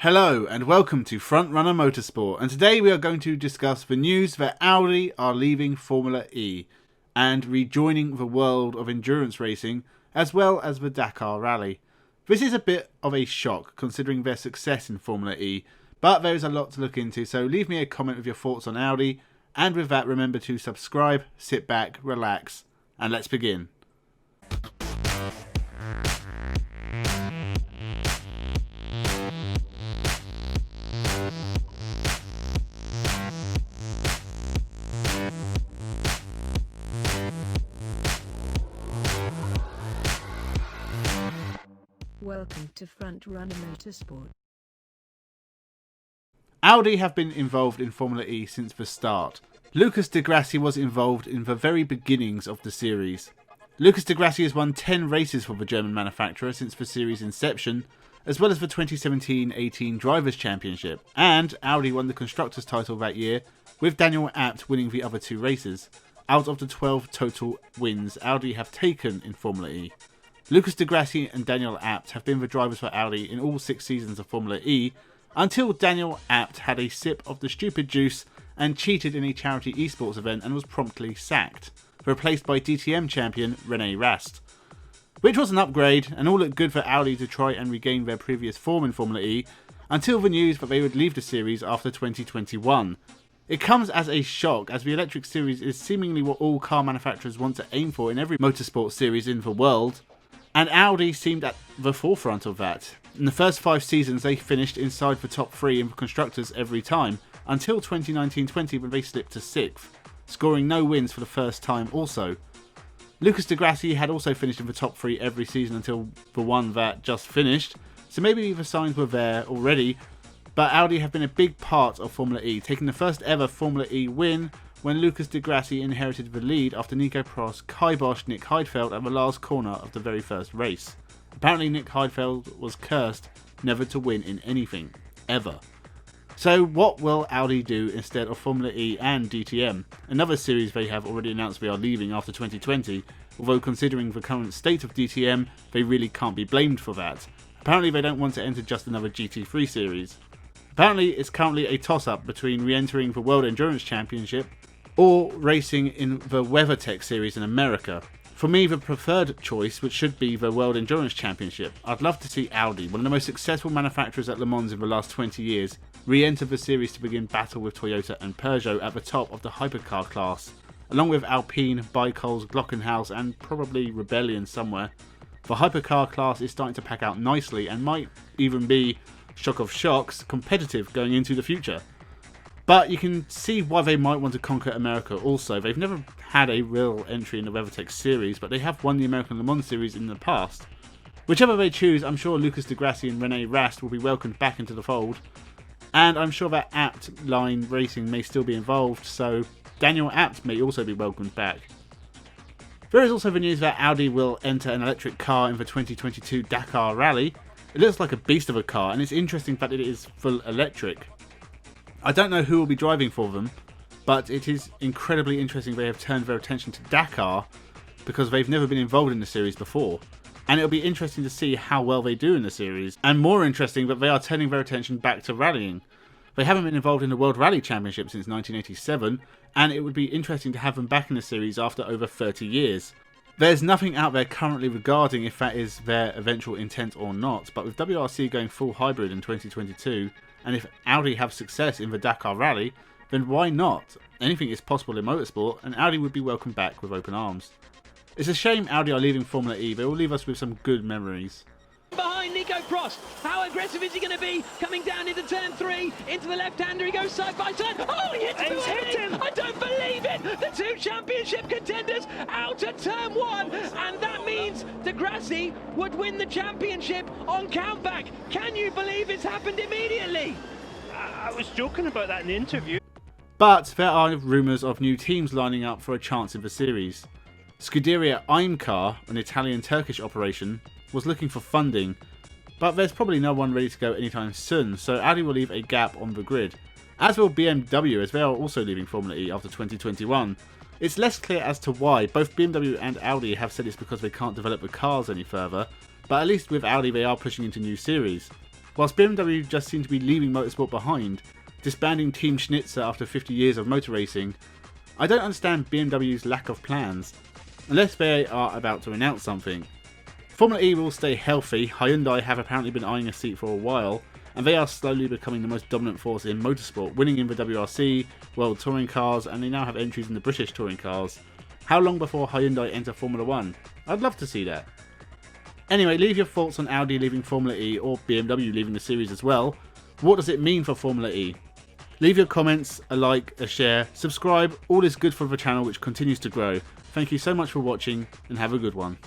Hello and welcome to Frontrunner Motorsport, and today we are going to discuss the news that Audi are leaving Formula E and rejoining the world of endurance racing as well as the Dakar Rally. This is a bit of a shock considering their success in Formula E, but there is a lot to look into, so leave me a comment with your thoughts on Audi, and with that remember to subscribe, sit back, relax, and let's begin. Welcome to Frontrunner Motorsport. Audi have been involved in Formula E since the start. Lucas di Grassi was involved in the very beginnings of the series. Lucas di Grassi has won 10 races for the German manufacturer since the series' inception, as well as the 2017-18 Drivers' Championship, and Audi won the Constructors' title that year, with Daniel Abt winning the other 2 races, out of the 12 total wins Audi have taken in Formula E. Lucas di Grassi and Daniel Abt have been the drivers for Audi in all 6 seasons of Formula E, until Daniel Abt had a sip of the stupid juice and cheated in a charity esports event and was promptly sacked, replaced by DTM champion René Rast. Which was an upgrade, and all looked good for Audi to try and regain their previous form in Formula E, until the news that they would leave the series after 2021. It comes as a shock, as the electric series is seemingly what all car manufacturers want to aim for in every motorsport series in the world, and Audi seemed at the forefront of that. In the first 5 seasons they finished inside the top 3 in constructors every time, until 2019-20 when they slipped to 6th, scoring no wins for the first time also. Lucas di Grassi had also finished in the top 3 every season until the one that just finished, so maybe the signs were there already, but Audi have been a big part of Formula E, taking the first ever Formula E win when Lucas di Grassi inherited the lead after Nico Prost kiboshed Nick Heidfeld at the last corner of the very first race. Apparently Nick Heidfeld was cursed never to win in anything, ever. So what will Audi do instead of Formula E and DTM? Another series they have already announced they are leaving after 2020, although considering the current state of DTM, they really can't be blamed for that. Apparently they don't want to enter just another GT3 series. Apparently it's currently a toss-up between re-entering the World Endurance Championship or racing in the WeatherTech series in America. For me, the preferred choice, which should be the World Endurance Championship. I'd love to see Audi, one of the most successful manufacturers at Le Mans in the last 20 years, re-enter the series to begin battle with Toyota and Peugeot at the top of the hypercar class, along with Alpine, Bikols, Glockenhaus and probably Rebellion somewhere. The hypercar class is starting to pack out nicely and might even be, shock of shocks, competitive going into the future. But you can see why they might want to conquer America also. They've never had a real entry in the WeatherTech series, but they have won the American Le Mans series in the past. Whichever they choose, I'm sure Lucas di Grassi and René Rast will be welcomed back into the fold. And I'm sure that Abt line racing may still be involved, so Daniel Abt may also be welcomed back. There is also the news that Audi will enter an electric car in the 2022 Dakar Rally. It looks like a beast of a car, and it's interesting that it is full electric. I don't know who will be driving for them, but it is incredibly interesting they have turned their attention to Dakar because they've never been involved in the series before. And it'll be interesting to see how well they do in the series, and more interesting that they are turning their attention back to rallying. They haven't been involved in the World Rally Championship since 1987, and it would be interesting to have them back in the series after over 30 years. There's nothing out there currently regarding if that is their eventual intent or not, but with WRC going full hybrid in 2022, and if Audi have success in the Dakar Rally, then why not? Anything is possible in motorsport, and Audi would be welcomed back with open arms. It's a shame Audi are leaving Formula E, they will leave us with some good memories. Behind Nico Prost, how aggressive is he going to be? Coming down into turn 3, into the left-hander, he goes side by side. Oh, he hits him! I don't believe it! The 2 championship contenders out at turn 1, and that means di Grassi would win the championship on countback. Can you believe it's happened immediately? I was joking about that in the interview. But there are rumours of new teams lining up for a chance in the series. Scuderia Imcar, an Italian-Turkish operation, was looking for funding, but there's probably no one ready to go anytime soon, so Audi will leave a gap on the grid. As will BMW, as they are also leaving Formula E after 2021. It's less clear as to why. Both BMW and Audi have said it's because they can't develop the cars any further, but at least with Audi they are pushing into new series. whilst BMW just seem to be leaving motorsport behind, disbanding Team Schnitzer after 50 years of motor racing, I don't understand BMW's lack of plans, unless they are about to announce something. Formula E will stay healthy. Hyundai have apparently been eyeing a seat for a while, and they are slowly becoming the most dominant force in motorsport, winning in the WRC, World Touring Cars, and they now have entries in the British Touring Cars. How long before Hyundai enter Formula 1? I'd love to see that. Anyway, leave your thoughts on Audi leaving Formula E or BMW leaving the series as well. What does it mean for Formula E? Leave your comments, a like, a share, subscribe, all is good for the channel which continues to grow. Thank you so much for watching and have a good one.